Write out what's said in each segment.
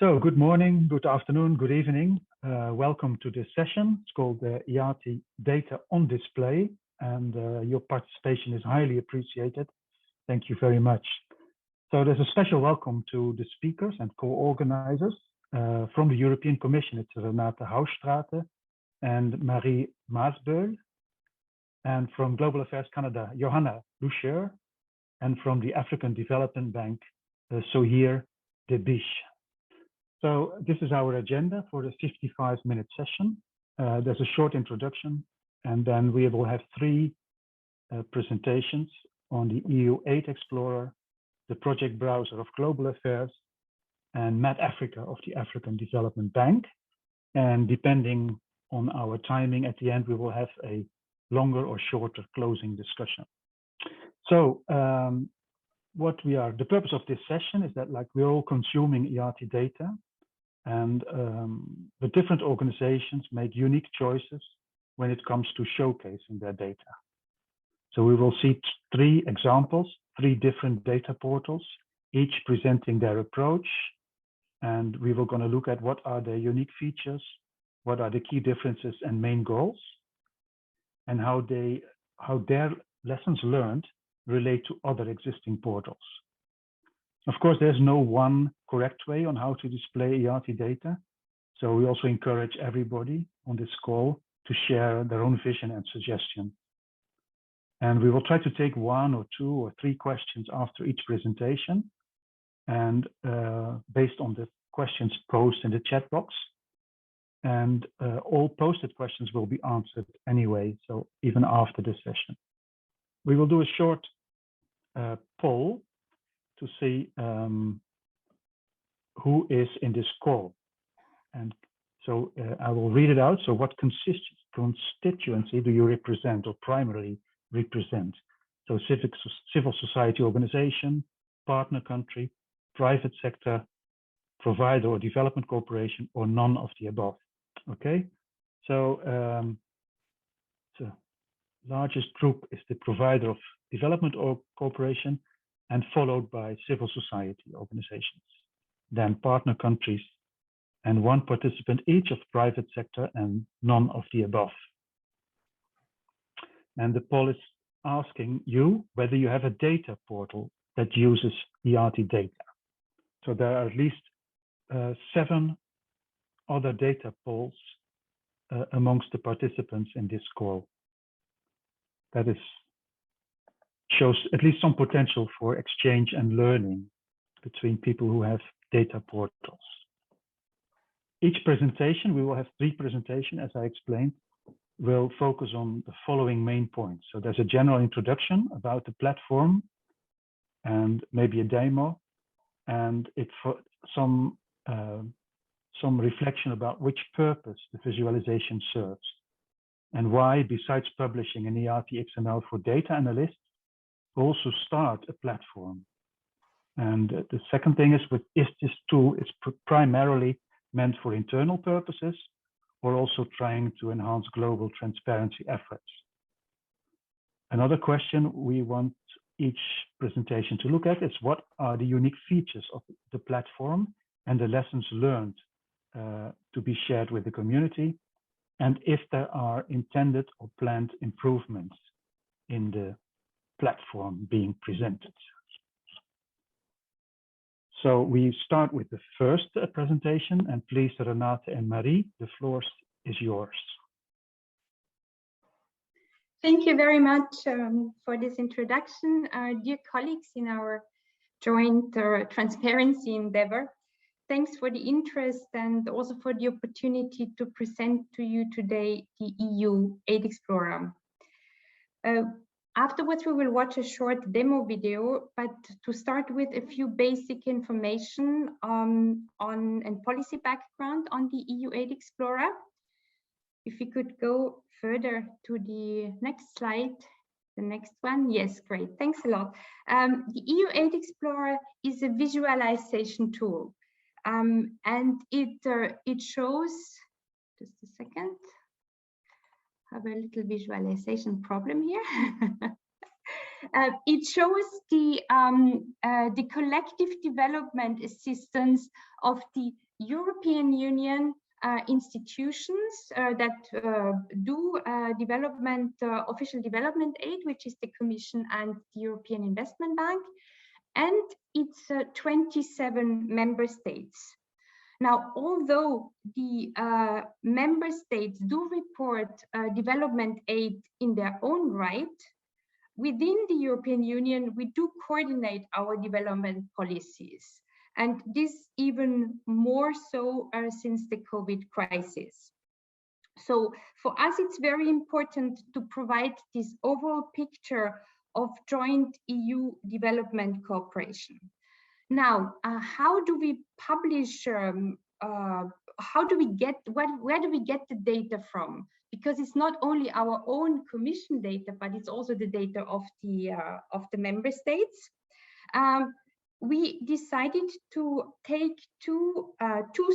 So good morning, good afternoon, good evening. Welcome to this session. It's called EUAid Data on Display, and your participation is highly appreciated. Thank you very much. So there's a special welcome to the speakers and co-organizers. From the European Commission, it's Renate Houwstrate and Marie Maasbeul. And from Global Affairs Canada, Johanna Lucher. And from the African Development Bank, Sohir Debiche. So this is our agenda for the 55-minute session. There's a short introduction, and then we will have three presentations on the EUAid Explorer, the project browser of Global Affairs, and Map Africa of the African Development Bank. And depending on our timing, at the end, we will have a longer or shorter closing discussion. So the purpose of this session is that we're all consuming EUAid data, and the different organizations make unique choices when it comes to showcasing their data. So we will see three examples, three different data portals, each presenting their approach. And we were going to look at what are their unique features, what are the key differences and main goals, and how their lessons learned relate to other existing portals. Of course, there's no one correct way on how to display EUAid data. So we also encourage everybody on this call to share their own vision and suggestion. And we will try to take one or two or three questions after each presentation. And based on the questions posed in the chat box. And all posted questions will be answered anyway, so even after this session. We will do a short poll to see who is in this call. And so I will read it out. So what constituency do you represent or primarily represent? So civil society organization, partner country, private sector, provider or development corporation, or none of the above. Okay, so the largest group is the provider of development or corporation, and followed by civil society organizations, then partner countries, and one participant each of private sector and none of the above. And the poll is asking you whether you have a data portal that uses EUAid data. So there are at least 7 other data polls amongst the participants in this call. That shows at least some potential for exchange and learning between people who have data portals. Each presentation, we will have 3 presentations, as I explained, will focus on the following main points. So there's a general introduction about the platform and maybe a demo, and some reflection about which purpose the visualization serves and why, besides publishing an EUAid XML for data analysts, also start a platform. And the second thing is this tool is primarily meant for internal purposes or also trying to enhance global transparency efforts. Another question we want each presentation to look at is what are the unique features of the platform and the lessons learned to be shared with the community, and if there are intended or planned improvements in the platform being presented. So we start with the first presentation, and please, Renate and Marie, the floor is yours. Thank you very much for this introduction. Dear colleagues in our joint transparency endeavor, thanks for the interest and also for the opportunity to present to you today the EUAid Explorer. Afterwards, we will watch a short demo video, but to start with a few basic information on and policy background on the EUAid Explorer. If we could go further to the next slide, the next one. Yes, great, thanks a lot. The EUAid Explorer is a visualization tool, and it shows, just a second, have a little visualization problem here. It shows the collective development assistance of the European Union institutions that do official development aid, which is the Commission and the European Investment Bank, and it's 27 member states. Now, although the member states do report development aid in their own right, within the European Union, we do coordinate our development policies. And this even more so since the COVID crisis. So for us, it's very important to provide this overall picture of joint EU development cooperation. Now, how do we publish, how do we get, where do we get the data from? Because it's not only our own Commission data, but it's also the data of the member states. We decided to take two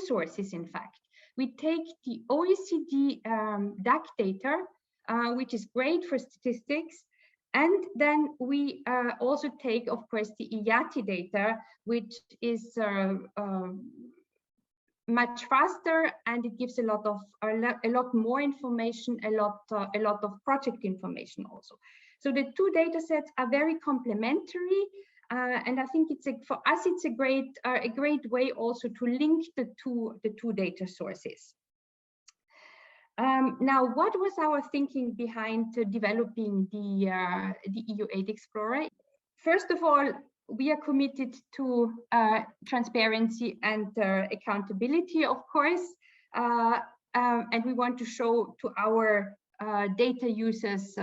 sources, in fact. We take the OECD DAC data, which is great for statistics. And then we also take, of course, the EUAid data, which is much faster, and it gives a lot more information, a lot of project information also. So the two data sets are very complementary, and I think for us it's a great way also to link the two data sources. Now, what was our thinking behind developing the EUAid Explorer? First of all, we are committed to transparency and accountability, of course, and we want to show to our data users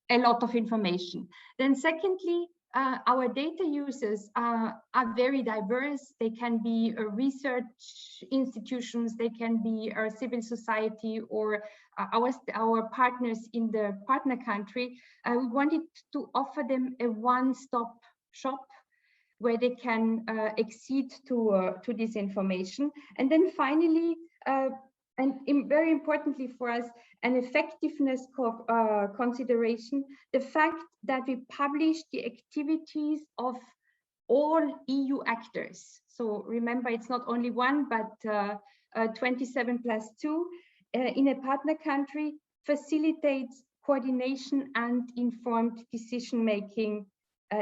a lot of information. Then secondly, our data users are very diverse. They can be research institutions, they can be civil society, or our partners in the partner country. We wanted to offer them a one-stop shop where they can accede to this information. And then finally, and very importantly for us, an effectiveness consideration, the fact that we publish the activities of all EU actors. So remember, it's not only one, but 27 plus 2 in a partner country facilitates coordination and informed decision-making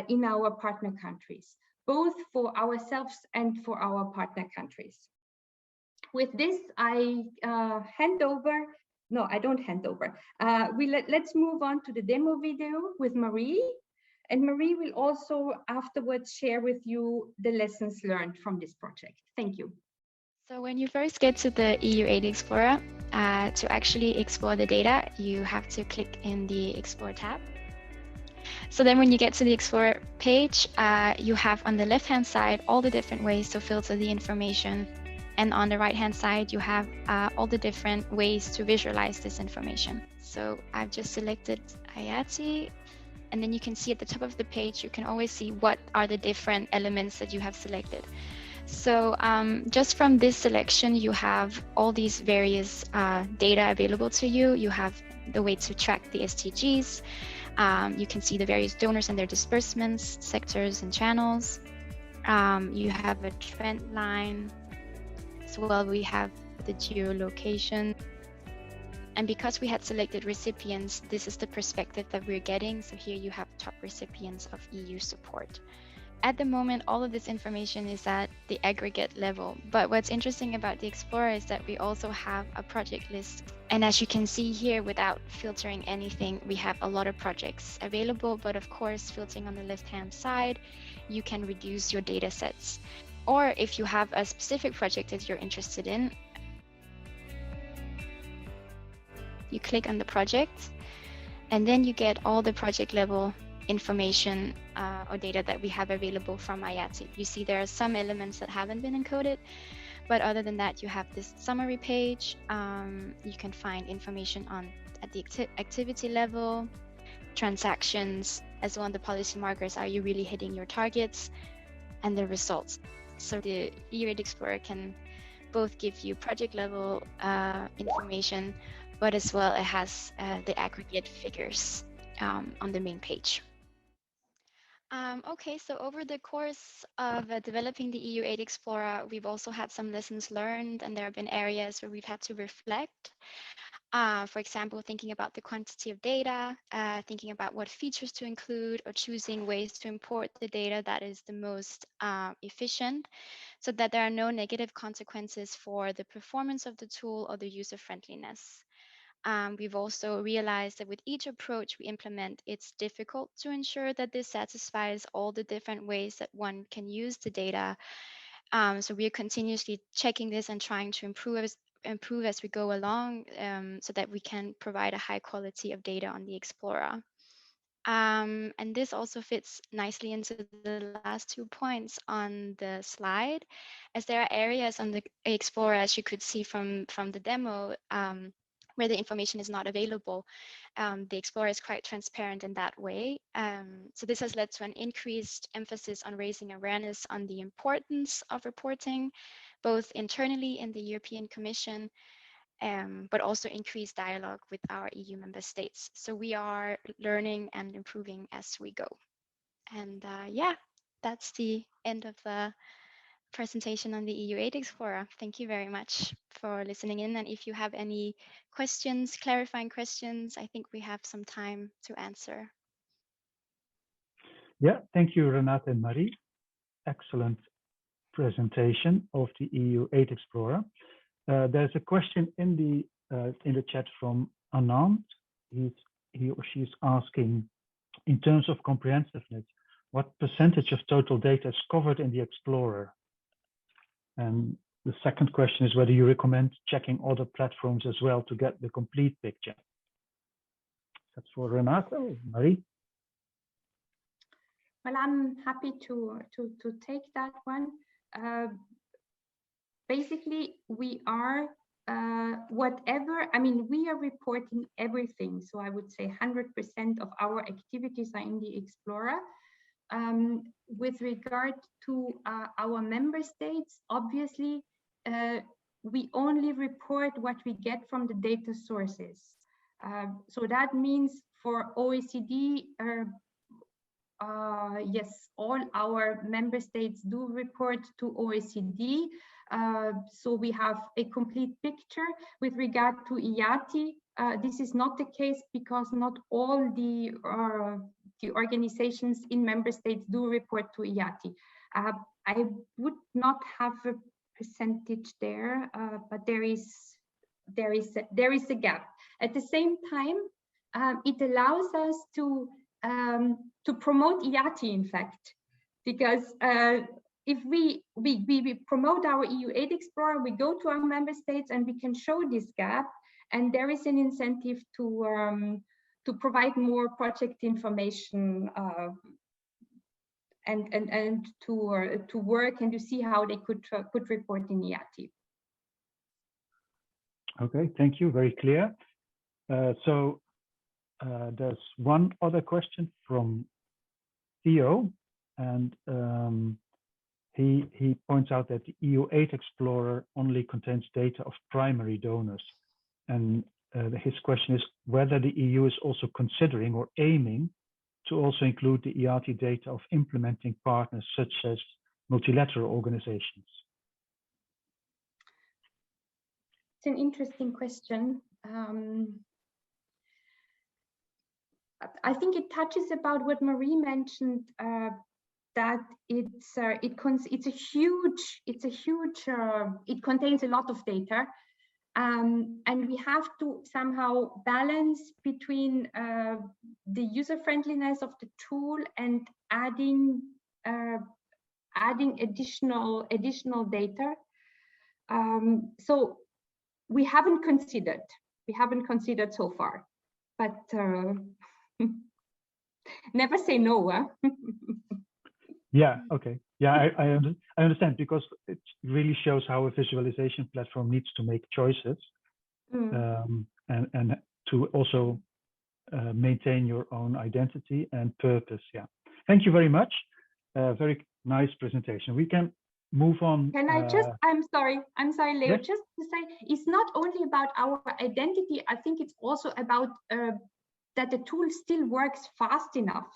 in our partner countries, both for ourselves and for our partner countries. With this, I hand over. No, I don't hand over. Let's move on to the demo video with Marie. And Marie will also afterwards share with you the lessons learned from this project. Thank you. So when you first get to the EUAid Explorer, to actually explore the data, you have to click in the Explore tab. So then when you get to the Explorer page, you have on the left-hand side all the different ways to filter the information. And on the right-hand side, you have all the different ways to visualize this information. So I've just selected EUAid, and then you can see at the top of the page, you can always see what are the different elements that you have selected. So just from this selection, you have all these various data available to you. You have the way to track the SDGs. You can see the various donors and their disbursements, sectors and channels. You have a trend line. As well, we have the geolocation. And because we had selected recipients, this is the perspective that we're getting. So here you have top recipients of EU support. At the moment, all of this information is at the aggregate level. But what's interesting about the Explorer is that we also have a project list. And as you can see here, without filtering anything, we have a lot of projects available. But of course, filtering on the left-hand side, you can reduce your data sets. Or if you have a specific project that you're interested in, you click on the project, and then you get all the project level information or data that we have available from EUAid. You see there are some elements that haven't been encoded, but other than that, you have this summary page. You can find information at the activity level, transactions, as well as the policy markers. Are you really hitting your targets? And the results. So the EUAid Explorer can both give you project level information, but as well it has the aggregate figures on the main page. Okay, so over the course of developing the EUAid Explorer, we've also had some lessons learned, and there have been areas where we've had to reflect. For example, thinking about the quantity of data, thinking about what features to include, or choosing ways to import the data that is the most efficient, so that there are no negative consequences for the performance of the tool or the user friendliness. We've also realized that with each approach we implement, it's difficult to ensure that this satisfies all the different ways that one can use the data. So we are continuously checking this and trying to improve as we go along, so that we can provide a high quality of data on the Explorer. And this also fits nicely into the last 2 points on the slide, as there are areas on the Explorer, as you could see from the demo, where the information is not available. The Explorer is quite transparent in that way. So this has led to an increased emphasis on raising awareness on the importance of reporting, both internally in the European Commission, but also increased dialogue with our EU member states. So we are learning and improving as we go. And yeah, that's the end of the presentation on the EUAid Explorer. Thank you very much for listening in. And if you have any questions, clarifying questions, I think we have some time to answer. Yeah, thank you, Renate and Marie. Excellent presentation of the EUAid Explorer. There's a question in the chat from Anand. He or she is asking, in terms of comprehensiveness, what percentage of total data is covered in the Explorer? And the second question is whether you recommend checking other platforms as well to get the complete picture. That's for Renate. Marie? Well, I'm happy to take that one. Basically, we are we are reporting everything. So I would say 100% of our activities are in the Explorer. With regard to our member states, obviously, we only report what we get from the data sources. So that means for OECD, yes, all our member states do report to OECD. So we have a complete picture. With regard to EUAT, this is not the case because not all the organizations in member states do report to EUAT. I would not have a percentage there, but there is a gap. At the same time, it allows us to promote EUAT, in fact, because if we promote our EUAid Explorer, we go to our member states and we can show this gap, and there is an incentive to provide more project information and to work and to see how they could report in EUAT. Okay, thank you. Very clear. So there's one other question from Theo, and he points out that the EUAid Explorer only contains data of primary donors. And his question is whether the EU is also considering or aiming to also include the EUAT data of implementing partners such as multilateral organizations. It's an interesting question. I think it touches about what Marie mentioned, that it contains a lot of data, and we have to somehow balance between the user friendliness of the tool and adding additional data. So we haven't considered so far, but never say no. Huh? Yeah, okay. Yeah, I understand, because it really shows how a visualization platform needs to make choices and to also maintain your own identity and purpose. Yeah. Thank you very much. Very nice presentation. We can move on. Can I just, I'm sorry, Leo, yes? just to say, it's not only about our identity, I think it's also about that the tool still works fast enough.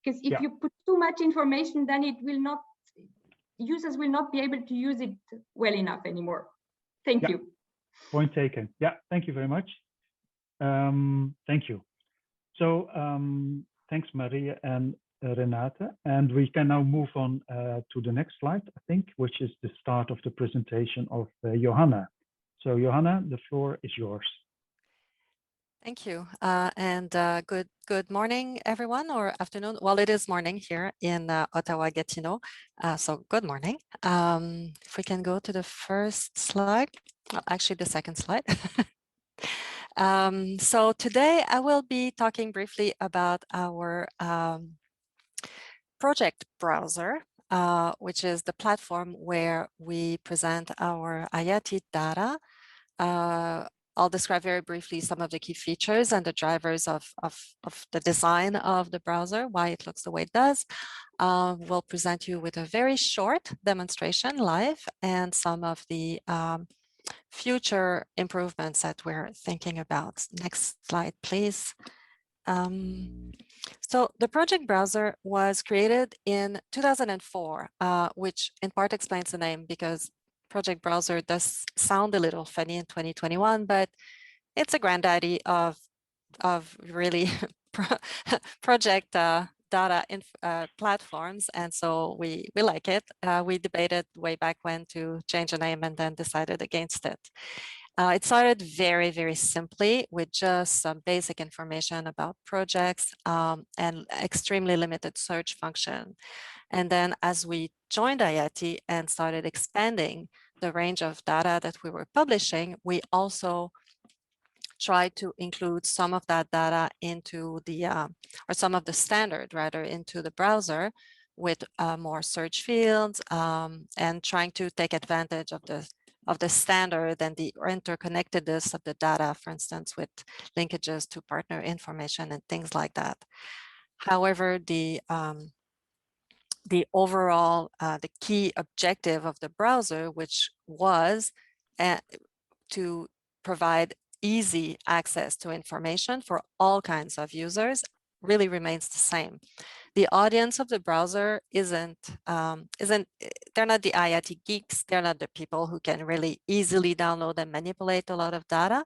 Because if you put too much information, then it will not, users will not be able to use it well enough anymore. Thank you. Point taken. Yeah, thank you very much. Thank you. So thanks, Maria and Renate. And we can now move on to the next slide, I think, which is the start of the presentation of Johanna. So Johanna, the floor is yours. Thank you. Good morning, everyone, or afternoon. Well, it is morning here in Ottawa, Gatineau. So good morning. If we can go to the first slide, well, actually the second slide. So today I will be talking briefly about our project browser, which is the platform where we present our IATI data. I'll describe very briefly some of the key features and the drivers of the design of the browser, why it looks the way it does. We'll present you with a very short demonstration live and some of the future improvements that we're thinking about. Next slide, please. So the project browser was created in 2004, which in part explains the name because project browser does sound a little funny in 2021, but it's a granddaddy of really project data platforms, and so we like it. We debated way back when to change the name and then decided against it. It started very, very simply with just some basic information about projects and extremely limited search function. And then as we joined IATI and started expanding the range of data that we were publishing, we also tried to include some of that data into the, or some of the standard rather, into the browser with more search fields and trying to take advantage of the standard and the interconnectedness of the data, for instance, with linkages to partner information and things like that. However, the overall, the key objective of the browser, which was to provide easy access to information for all kinds of users, really remains the same. The audience of the browser isn't they're not the IATI geeks, they're not the people who can really easily download and manipulate a lot of data.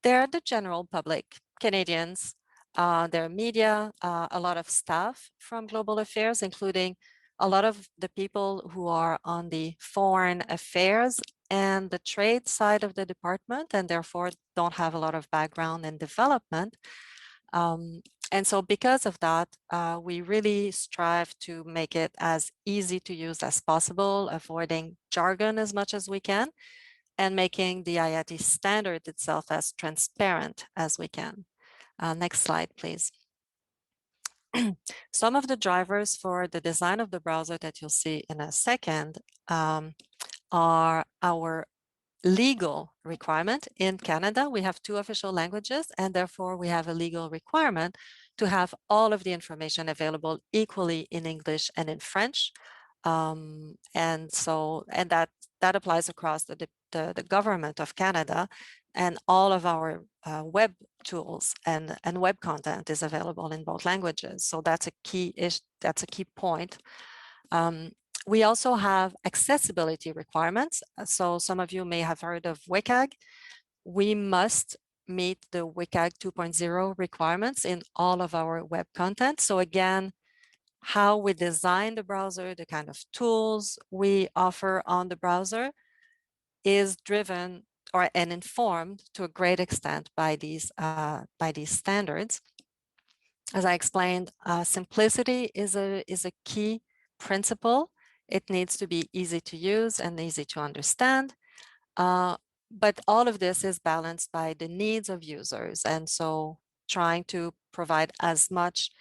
They're the general public, Canadians, they're media, a lot of staff from global affairs, including a lot of the people who are on the foreign affairs and the trade side of the department, and therefore don't have a lot of background in development. And so because of that, we really strive to make it as easy to use as possible, avoiding jargon as much as we can, and making the IATI standard itself as transparent as we can. Next slide, please. Some of the drivers for the design of the browser that you'll see in a second are our legal requirement. In Canada, we have 2 official languages, and therefore we have a legal requirement to have all of the information available equally in English and in French. And that applies across the government of Canada, and all of our web tools and web content is available in both languages. So that's a key point. We also have accessibility requirements. So some of you may have heard of WCAG. We must meet the WCAG 2.0 requirements in all of our web content. So again, how we design the browser, the kind of tools we offer on the browser is driven and informed to a great extent by these standards. As I explained, simplicity is a key principle. It needs to be easy to use and easy to understand. But all of this is balanced by the needs of users. And so trying to provide as much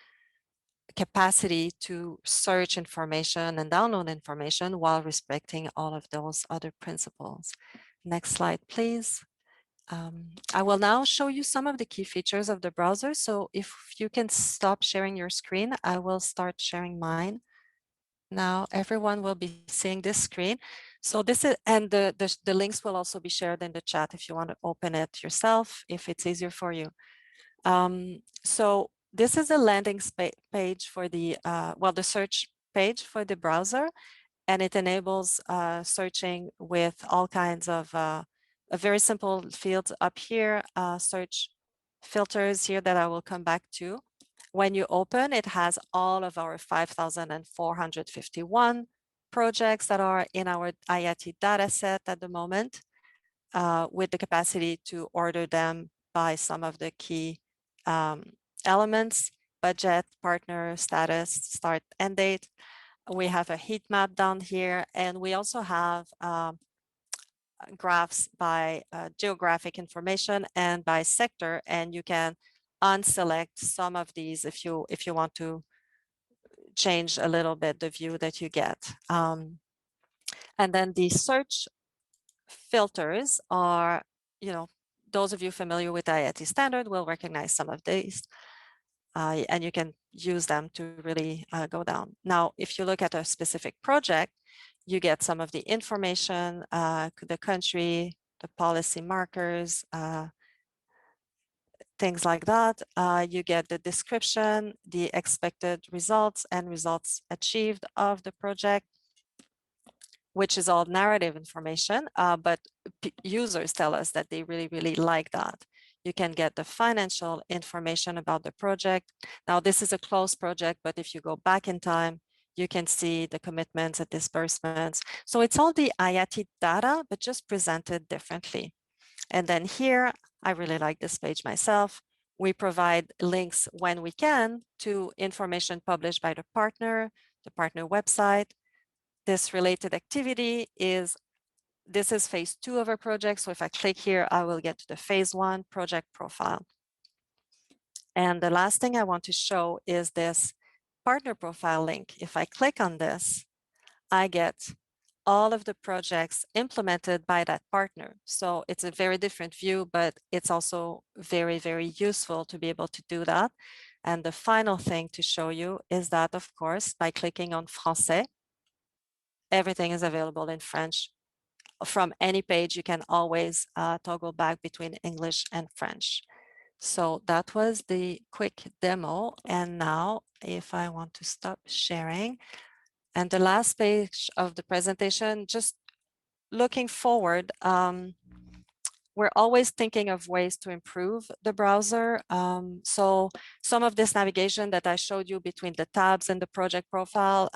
capacity to search information and download information while respecting all of those other principles. Next slide, please. I will now show you some of the key features of the browser. So if you can stop sharing your screen, I will start sharing mine. Now everyone will be seeing this screen. So this is, and the links will also be shared in the chat if you want to open it yourself, if it's easier for you. So this is a landing page for the, the search page for the browser, and it enables searching with all kinds of a very simple fields up here, search filters here that I will come back to. When you open, it has all of our 5,451 projects that are in our IATI dataset at the moment, with the capacity to order them by some of the key elements: budget, partner, status, start, end date. We have a heat map down here, and we also have graphs by geographic information and by sector, and you can unselect some of these if you want to change a little bit the view that you get. And then the search filters are, those of you familiar with IATI standard will recognize some of these, and you can use them to really go down. Now, if you look at a specific project, you get some of the information, the country, the policy markers, things like that. You get the description, the expected results and results achieved of the project, which is all narrative information, but users tell us that they really, really like that. You can get the financial information about the project. Now, this is a closed project, but if you go back in time, you can see the commitments and disbursements. So it's all the IATI data, but just presented differently. And then here, I really like this page myself. We provide links when we can to information published by the partner website. This related activity this is phase 2 of our project. So if I click here, I will get to the phase 1 project profile. And the last thing I want to show is this partner profile link. If I click on this, I get all of the projects implemented by that partner. So it's a very different view, but it's also very, very useful to be able to do that. And the final thing to show you is that, of course, by clicking on Français, everything is available in French. From any page, you can always toggle back between English and French. So that was the quick demo. And now if I want to stop sharing, and the last page of the presentation, just looking forward, we're always thinking of ways to improve the browser. So some of this navigation that I showed you between the tabs and the project profile,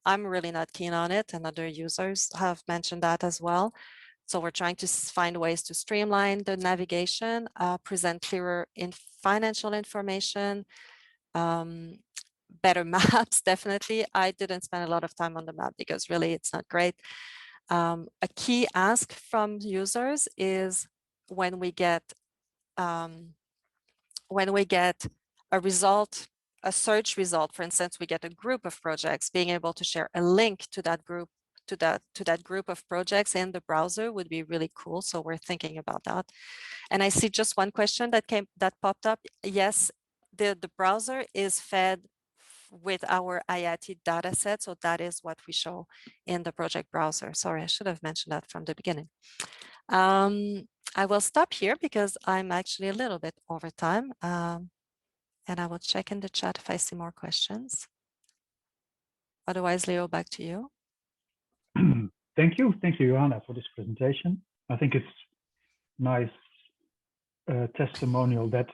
I'm really not keen on it, and other users have mentioned that as well. So we're trying to find ways to streamline the navigation, present clearer financial information, better maps, definitely. I didn't spend a lot of time on the map because really it's not great. A key ask from users is when we get a result, a search result, for instance, we get a group of projects, being able to share a link to that group, to that group of projects in the browser would be really cool. So we're thinking about that. And I see just one question that popped up. Yes, the browser is fed with our IATI data set. So that is what we show in the project browser. Sorry, I should have mentioned that from the beginning. I will stop here because I'm actually a little bit over time. And I will check in the chat if I see more questions. Otherwise, Leo, back to you. Thank you, Johanna, for this presentation. I think it's nice testimonial that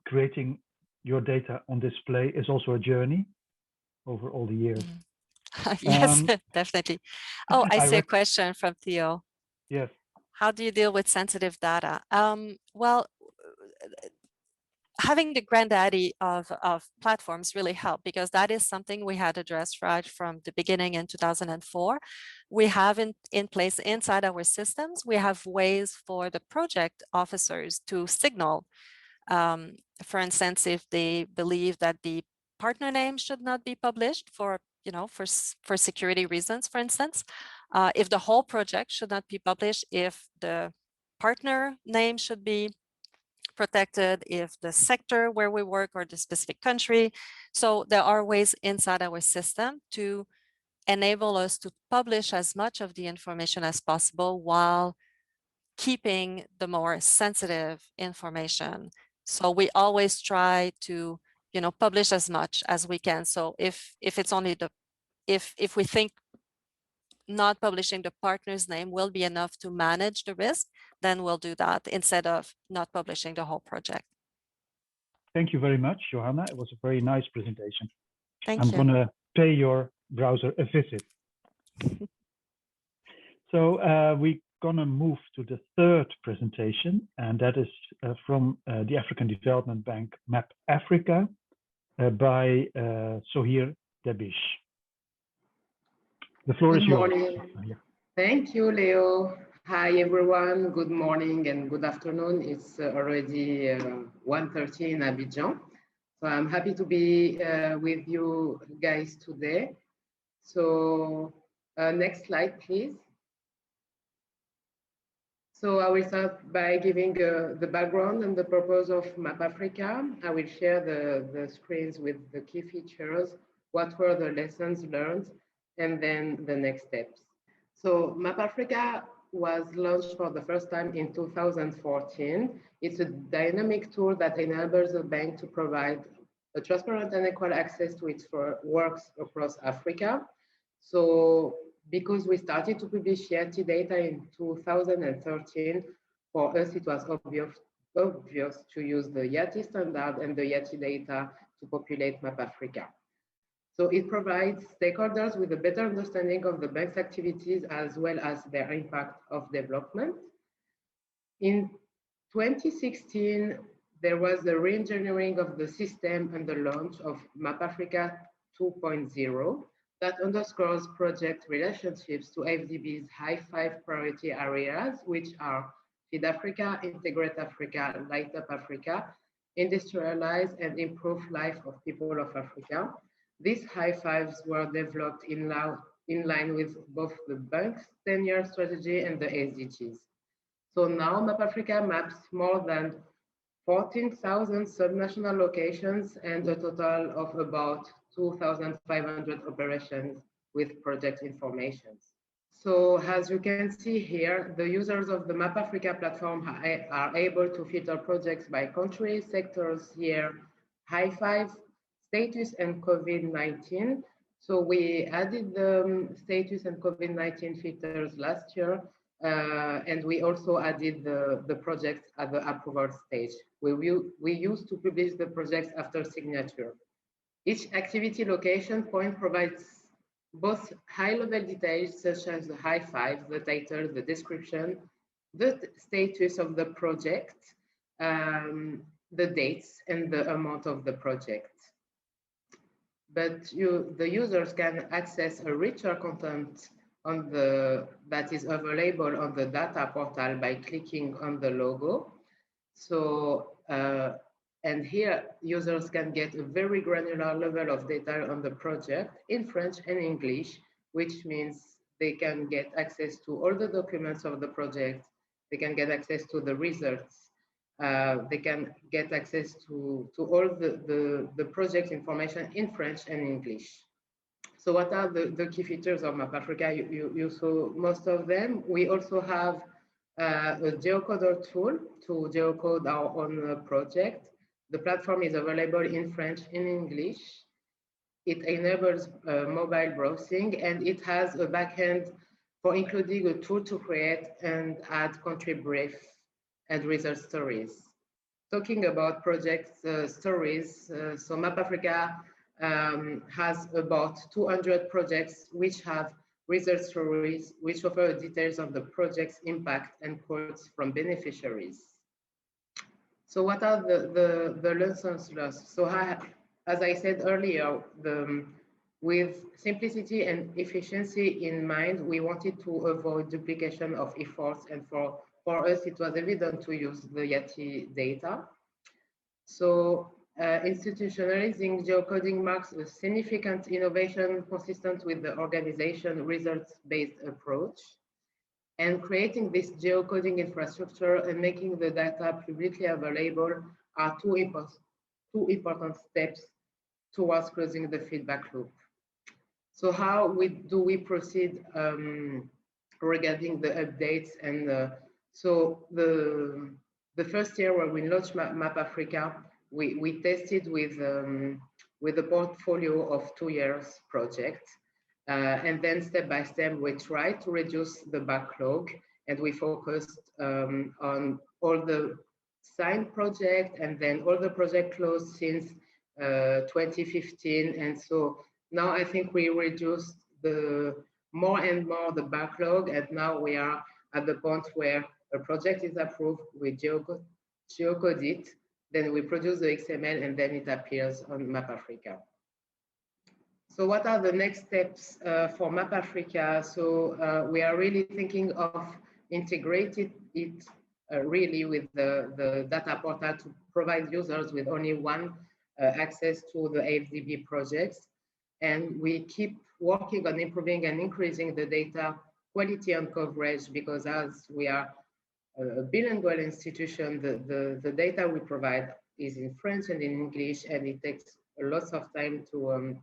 creating your data on display is also a journey over all the years. Yes, definitely. Oh, I see a question from Theo. Yes. How do you deal with sensitive data? Well, having the granddaddy of platforms really helped, because that is something we had addressed right from the beginning in 2004. We have in place inside our systems, we have ways for the project officers to signal, for instance, if they believe that the partner name should not be published for security reasons, for instance, if the whole project should not be published, if the partner name should be protected, if the sector where we work or the specific country. So there are ways inside our system to enable us to publish as much of the information as possible while keeping the more sensitive information. So we always try to publish as much as we can. So if it's only if we think not publishing the partner's name will be enough to manage the risk, then we'll do that instead of not publishing the whole project. Thank you very much, Johanna. It was a very nice presentation. Thank I'm you. going to pay your browser a visit. So we're going to move to the third presentation, and that is from the African Development Bank Map Africa by Sohir Debish. The floor is yours. Good morning. Thank you, Leo. Hi, everyone. Good morning and good afternoon. It's already 1:30 in Abidjan. So I'm happy to be with you guys today. So next slide, please. So I will start by giving the background and the purpose of Map Africa. I will share the screens with the key features, what were the lessons learned, and then the next steps. So Map Africa was launched for the first time in 2014. It's a dynamic tool that enables the bank to provide a transparent and equal access to its works across Africa. So because we started to publish YATI data in 2013, for us it was obvious to use the YATI standard and the YATI data to populate Map Africa. So it provides stakeholders with a better understanding of the bank's activities as well as their impact of development. In 2016, there was the re-engineering of the system and the launch of Map Africa 2.0 that underscores project relationships to FDB's high 5 priority areas, which are Feed Africa, Integrate Africa, Light Up Africa, Industrialize and Improve Life of People of Africa. These high fives were developed in line with both the bank's 10-year strategy and the SDGs. So now Map Africa maps more than 14,000 subnational locations and a total of about 2,500 operations with project information. So as you can see here, the users of the Map Africa platform are able to filter projects by country, sectors here, high five, status and COVID-19. So we added the status and COVID-19 filters last year, and we also added the projects at the approval stage. We used to publish the projects after signature. Each activity location point provides both high-level details such as the high five, the title, the description, the status of the project, the dates, and the amount of the project. But the users can access a richer content that is available on the data portal by clicking on the logo. So, and here users can get a very granular level of data on the project in French and English, which means they can get access to all the documents of the project. They can get access to the results. They can get access to all the project information in French and English. So what are the key features of Map Africa? You saw most of them. We also have a geocoder tool to geocode our own project. The platform is available in French and English. It enables mobile browsing, and it has a backend for including a tool to create and add country brief and result stories. Talking about project stories, so Map Africa has about 200 projects which have result stories which offer details of the project's impact and quotes from beneficiaries. So what are the lessons learned? So as I said earlier, with simplicity and efficiency in mind, we wanted to avoid duplication of efforts, and for us, it was evident to use the YATI data. So institutionalizing geocoding marks a significant innovation consistent with the organization results-based approach. And creating this geocoding infrastructure and making the data publicly available are two important steps towards closing the feedback loop. So how do we proceed regarding the updates? And so the first year where we launched Map Africa, we tested with a portfolio of 2 years project. And then step by step, we tried to reduce the backlog, and we focused on all the signed project and then all the project closed since 2015. And so now I think we reduced more and more the backlog, and now we are at the point where a project is approved, we geocode it, then we produce the XML, and then it appears on Map Africa. So what are the next steps for Map Africa? So we are really thinking of integrating it really with the data portal to provide users with only one access to the AFDB projects. And we keep working on improving and increasing the data quality and coverage, because as we are a bilingual institution, the data we provide is in French and in English, and it takes a lot of time to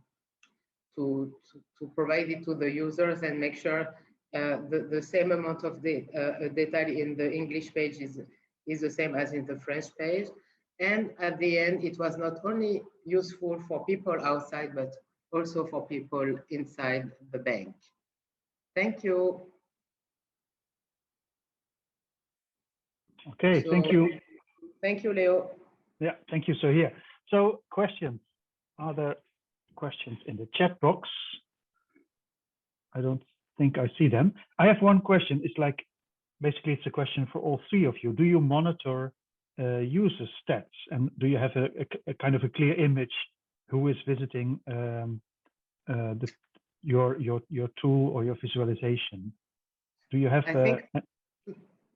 provide it to the users and make sure the same amount of data in the English page is the same as in the French page. And at the end, it was not only useful for people outside, but also for people inside the bank. Thank you. Okay, thank you. Thank you, Leo. Yeah, thank you, Sohir. So questions, are there questions in the chat box? I don't think I see them. I have one question. It's like, basically it's a question for all three of you. Do you monitor user stats, and do you have a kind of a clear image who is visiting your tool or your visualization? Do you have? I think,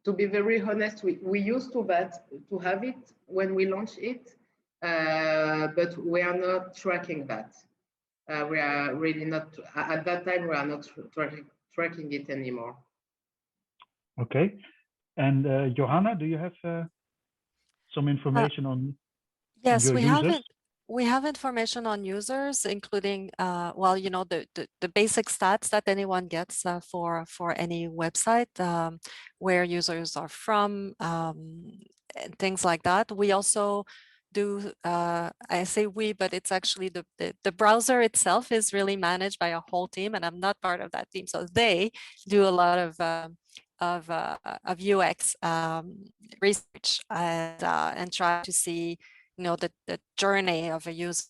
to be very honest, we used to have it when we launched it, but we are not tracking that. We are really not, at that time, we are not tracking it anymore. Okay. And Johanna, do you have some information on yes, your users? We have information on users, including, well, you know, the basic stats that anyone gets for any website, where users are from, and things like that. We also do, I say we, but it's actually the browser itself is really managed by a whole team, and I'm not part of that team. So they do a lot of UX research and try to see, you know, the journey of a user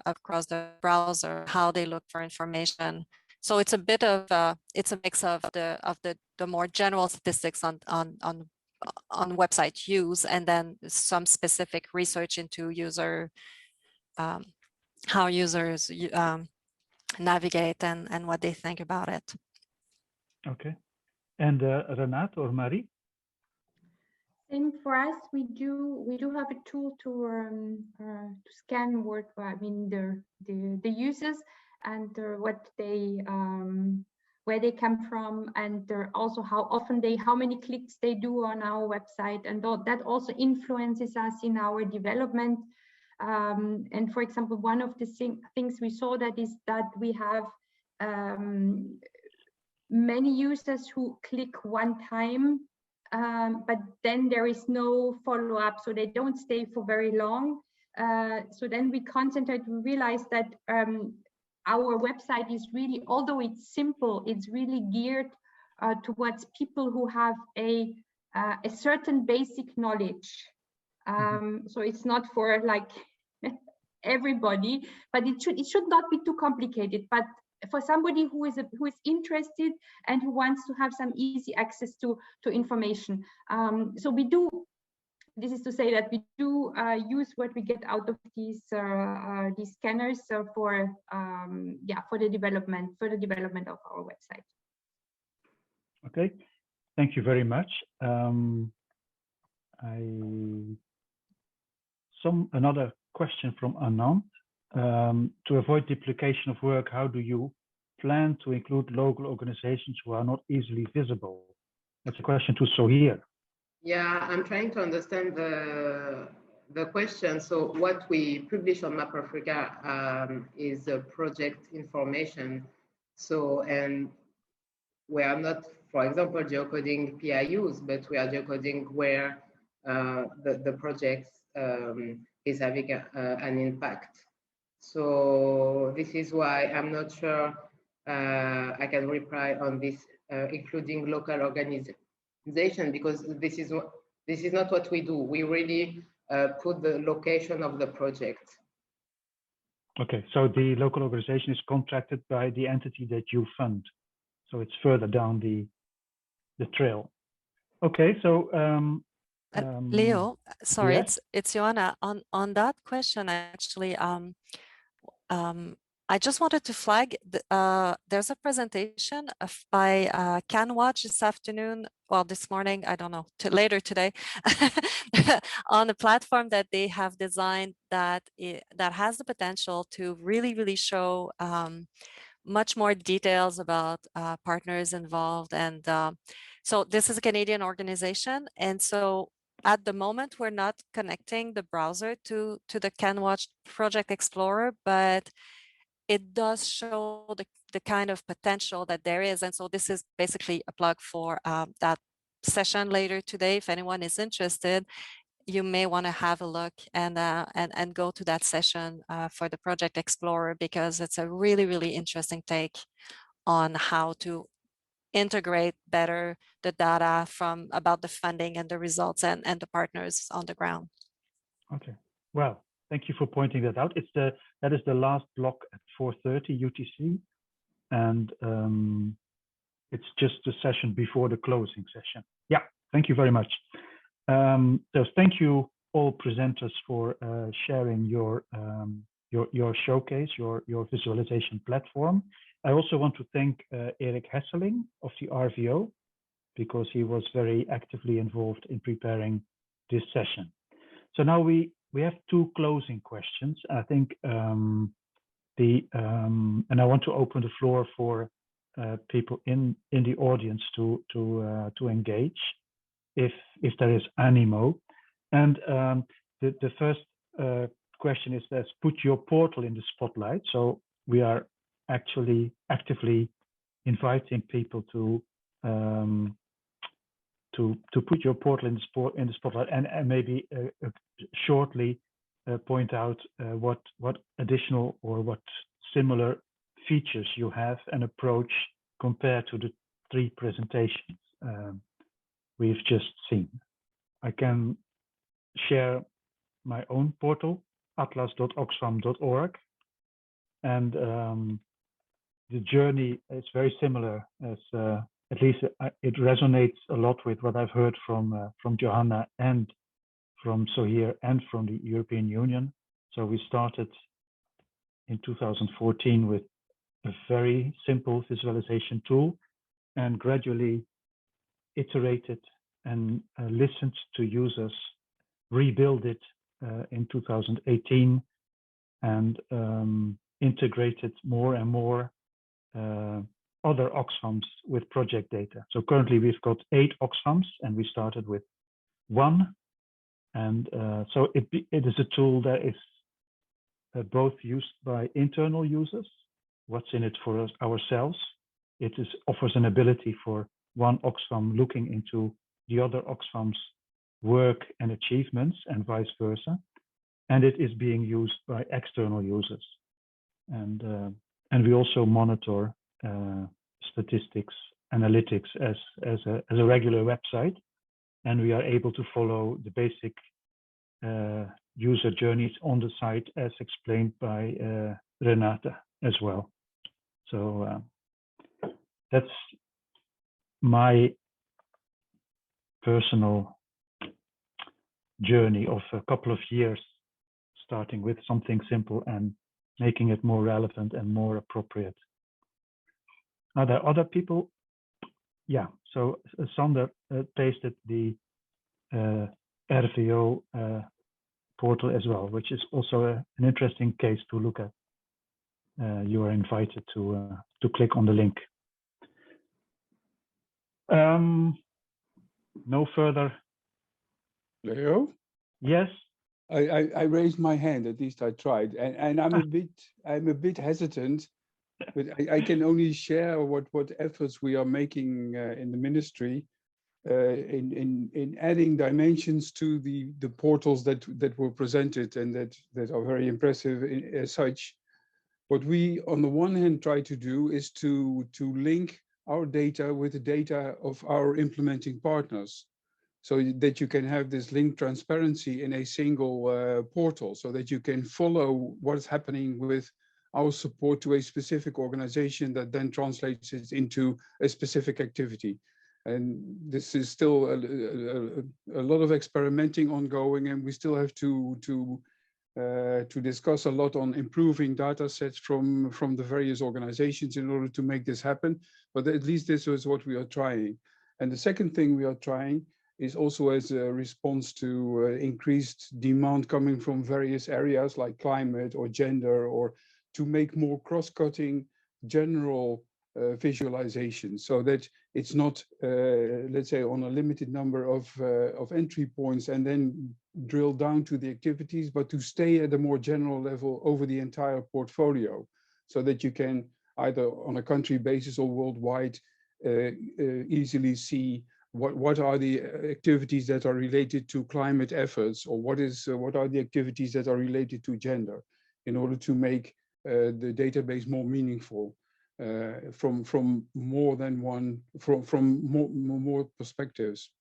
across the browser, how they look for information. So it's a bit of it's a mix of the more general statistics on website use, and then some specific research into user how users navigate and what they think about it. Okay. And Renate or Marie? Same for us. We do have a tool to scan the users and what they where they come from, and also how often how many clicks they do on our website, and that also influences us in our development. And for example, one of the things we saw is that we have many users who click one time, but then there is no follow-up, so they don't stay for very long. So then we realize that our website is really, although it's simple, it's really geared towards people who have a certain basic knowledge. So it's not for like everybody, but it should not be too complicated. But for somebody who is interested and who wants to have some easy access to information, so we do. This is to say that we do use what we get out of these scanners for the development of our website. Okay, thank you very much. Another question from Anand. To avoid duplication of work, how do you plan to include local organizations who are not easily visible? That's a question to Sohir. Yeah, I'm trying to understand the question. So what we publish on Map Africa is project information. So, and we are not, for example, geocoding PIUs, but we are geocoding where the projects is having an impact. So this is why I'm not sure I can reply on this, including local organization, because this is not what we do. We really put the location of the project. Okay, so the local organization is contracted by the entity that you fund. So it's further down the trail. Okay, so Leo, sorry, yes? it's Joanna. On that question, actually, I just wanted to flag, there's a presentation by CanWatch this afternoon, well, this morning, I don't know, later today, on a platform that they have designed that has the potential to really show much more details about partners involved. And so this is a Canadian organization. And so at the moment, we're not connecting the browser to the CanWatch Project Explorer, but it does show the kind of potential that there is. And so this is basically a plug for that session later today. If anyone is interested, you may want to have a look and go to that session for the Project Explorer, because it's a really interesting take on how to integrate better the data about the funding and the results and the partners on the ground. Okay, well, thank you for pointing that out. That is the last block at 4:30 UTC, and it's just the session before the closing session. Yeah, thank you very much. So thank you all presenters for sharing your showcase, your visualization platform. I also want to thank Erik Hesseling of the RVO, because he was very actively involved in preparing this session. So now we have two closing questions. I think and I want to open the floor for people in the audience to engage, if there is animo. And the first question is, let's put your portal in the spotlight. So we are actually actively inviting people to put your portal in the spotlight, and maybe shortly point out what additional or what similar features you have and approach compared to the three presentations we've just seen. I can share my own portal, atlas.oxfam.org, and the journey is very similar, as at least it resonates a lot with what I've heard from Johanna and from Sohir and from the European Union. So we started in 2014 with a very simple visualization tool, and gradually iterated and listened to users, rebuild it in 2018, and integrated more and more other Oxfams with project data. So currently we've got 8 Oxfams, and we started with 1. And so it is a tool that is both used by internal users. What's in it for us, ourselves? It offers an ability for one Oxfam looking into the other Oxfam's work and achievements, and vice versa. And it is being used by external users. And we also monitor statistics, analytics as a regular website, and we are able to follow the basic user journeys on the site, as explained by Renata as well. So that's my personal journey of a couple of years, starting with something simple and making it more relevant and more appropriate. Are there other people? Yeah, so Sander pasted the RVO portal as well, which is also an interesting case to look at. You are invited to click on the link. No further. Leo? Yes. I raised my hand, at least I tried, and I'm a bit hesitant, but I can only share what efforts we are making in the ministry in adding dimensions to the portals that were presented and that are very impressive as such. What we, on the one hand, try to do is to link our data with the data of our implementing partners, so that you can have this link transparency in a single portal, so that you can follow what is happening with our support to a specific organization that then translates it into a specific activity. And this is still a lot of experimenting ongoing, and we still have to discuss a lot on improving data sets from the various organizations in order to make this happen. But at least this is what we are trying. And the second thing we are trying is also as a response to increased demand coming from various areas like climate or gender, or to make more cross-cutting general visualization, so that it's not, let's say, on a limited number of entry points and then drill down to the activities, but to stay at a more general level over the entire portfolio, so that you can either on a country basis or worldwide easily see what are the activities that are related to climate efforts, or what are the activities that are related to gender, in order to make the database more meaningful from more than one, from more perspectives.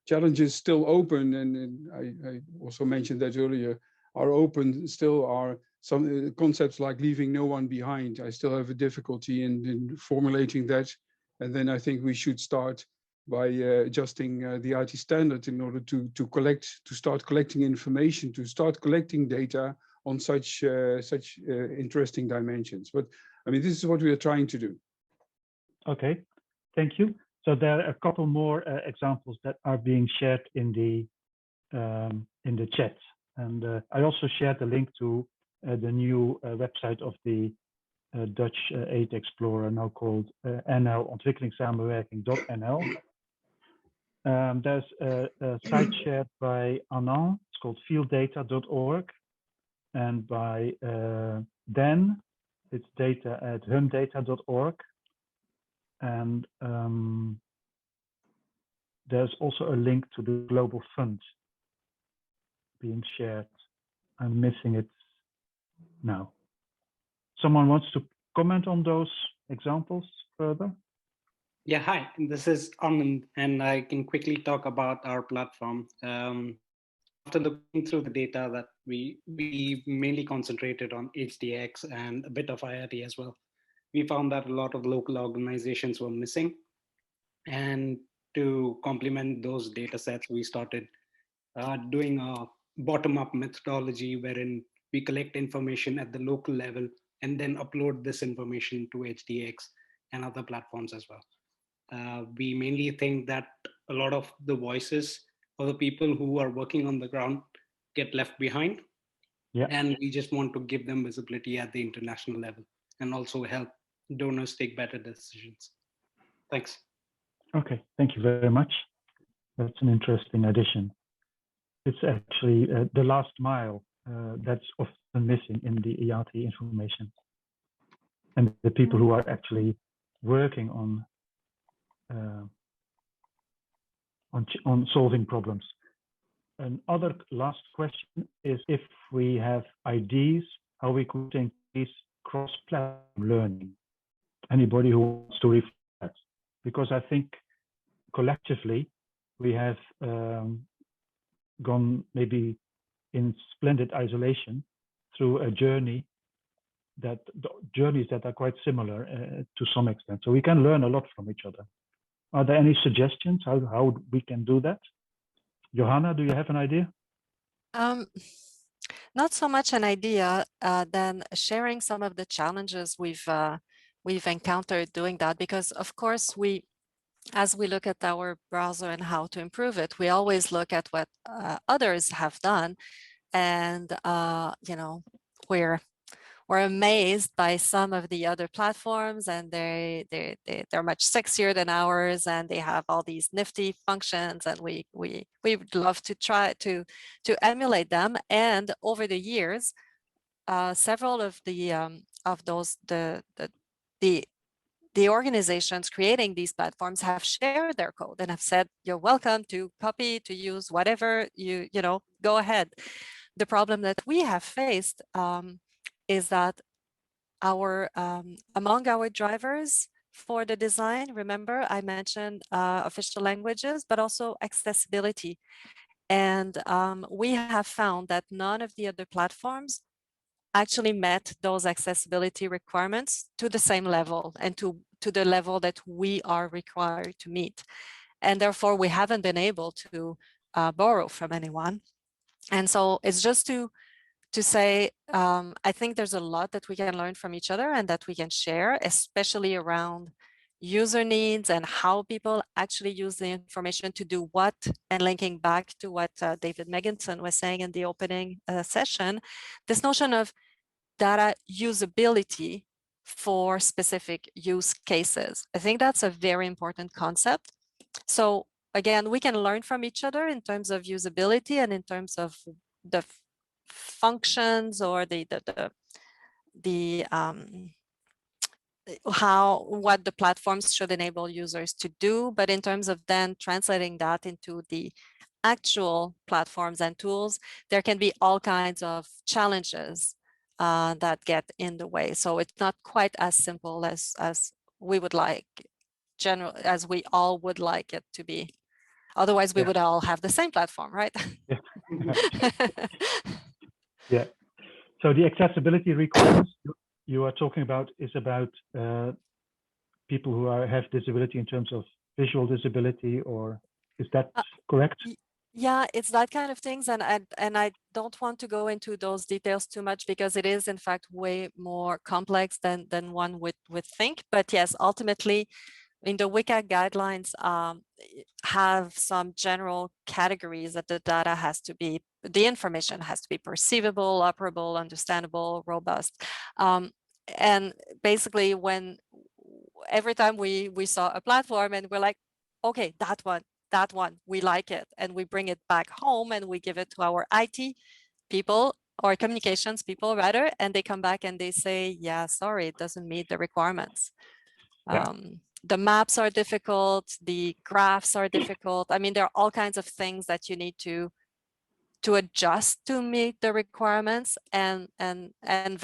Challenges still open, and I also mentioned that earlier, are open. Still are some concepts like leaving no one behind. I still have a difficulty in formulating that, and then I think we should start by adjusting the IT standard in order to start collecting information, to start collecting data on such interesting dimensions. But I mean, this is what we are trying to do. Okay, thank you. So there are a couple more examples that are being shared in the chat, and I also shared the link to the new website of the Dutch EUAid Explorer, now called NL ontwikkelingssamenwerking.nl. There's a site shared by Anand. It's called fielddata.org, and by Dan, it's data@humdata.org. And there's also a link to the Global Fund being shared. I'm missing it now. Someone wants to comment on those examples further? Yeah, hi, this is Anand, and I can quickly talk about our platform. After looking through the data that we mainly concentrated on HDX and a bit of IRT as well, we found that a lot of local organizations were missing. And to complement those data sets, we started doing a bottom-up methodology wherein we collect information at the local level and then upload this information to HDX and other platforms as well. We mainly think that a lot of the voices of the people who are working on the ground get left behind. Yeah. And we just want to give them visibility at the international level and also help donors take better decisions. Thanks. Okay, thank you very much. That's an interesting addition. It's actually the last mile that's often missing in the ERT information. And the people who are actually working on solving problems. Another last question is if we have ideas how we could increase cross-platform learning. Anybody who wants to reflect that? Because I think collectively we have gone maybe in splendid isolation through a journeys that are quite similar to some extent. So we can learn a lot from each other. Are there any suggestions how we can do that? Johanna, do you have an idea? Not so much an idea, than sharing some of the challenges we've encountered doing that, because of course as we look at our browser and how to improve it, we always look at what others have done, and you know, we're amazed by some of the other platforms, and they're much sexier than ours, and they have all these nifty functions, and we would love to try to emulate them. And over the years, several of those the the organizations creating these platforms have shared their code and have said, you're welcome to copy, to use whatever you know, go ahead. The problem that we have faced is that among our drivers for the design, remember I mentioned official languages, but also accessibility. And we have found that none of the other platforms actually met those accessibility requirements to the same level and to the level that we are required to meet. And therefore, we haven't been able to borrow from anyone. And so it's just to say, I think there's a lot that we can learn from each other and that we can share, especially around user needs and how people actually use the information to do what. And linking back to what David Megginson was saying in the opening session, this notion of data usability for specific use cases. I think that's a very important concept. So again, we can learn from each other in terms of usability and in terms of the functions or what the platforms should enable users to do, but in terms of then translating that into the actual platforms and tools, there can be all kinds of challenges that get in the way. So it's not quite as simple as we would like, as we all would like it to be. Otherwise, we would all have the same platform, right? Yeah. Yeah. So the accessibility requirements you are talking about is about people who have disability in terms of visual disability, or is that correct? Yeah, it's that kind of things, and I don't want to go into those details too much because it is in fact way more complex than one would think. But yes, ultimately, in the WCAG guidelines have some general categories that the data has to be, the information has to be perceivable, operable, understandable, robust, and basically every time we saw a platform and we're like, okay, that one, we like it. And we bring it back home and we give it to our IT people or communications people rather, and they come back and they say, yeah, sorry, it doesn't meet the requirements. Yeah. The maps are difficult, the graphs are difficult. I mean, there are all kinds of things that you need to adjust to meet the requirements, and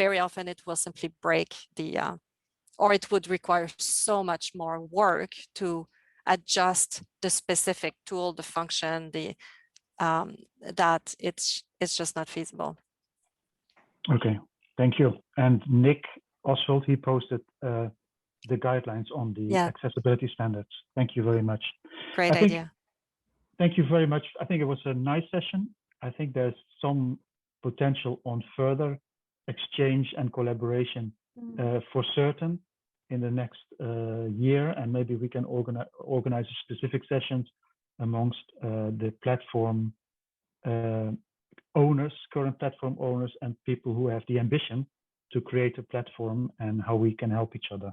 very often it will simply break the or it would require so much more work to adjust the specific tool, the function, that it's just not feasible. Okay, thank you. And Nick Oswald, he posted the guidelines on the accessibility standards. Thank you very much. Great idea. Thank you very much. I think it was a nice session. I think there's some potential on further exchange and collaboration for certain in the next year, and maybe we can organize specific sessions amongst the platform owners, current platform owners, and people who have the ambition to create a platform, and how we can help each other.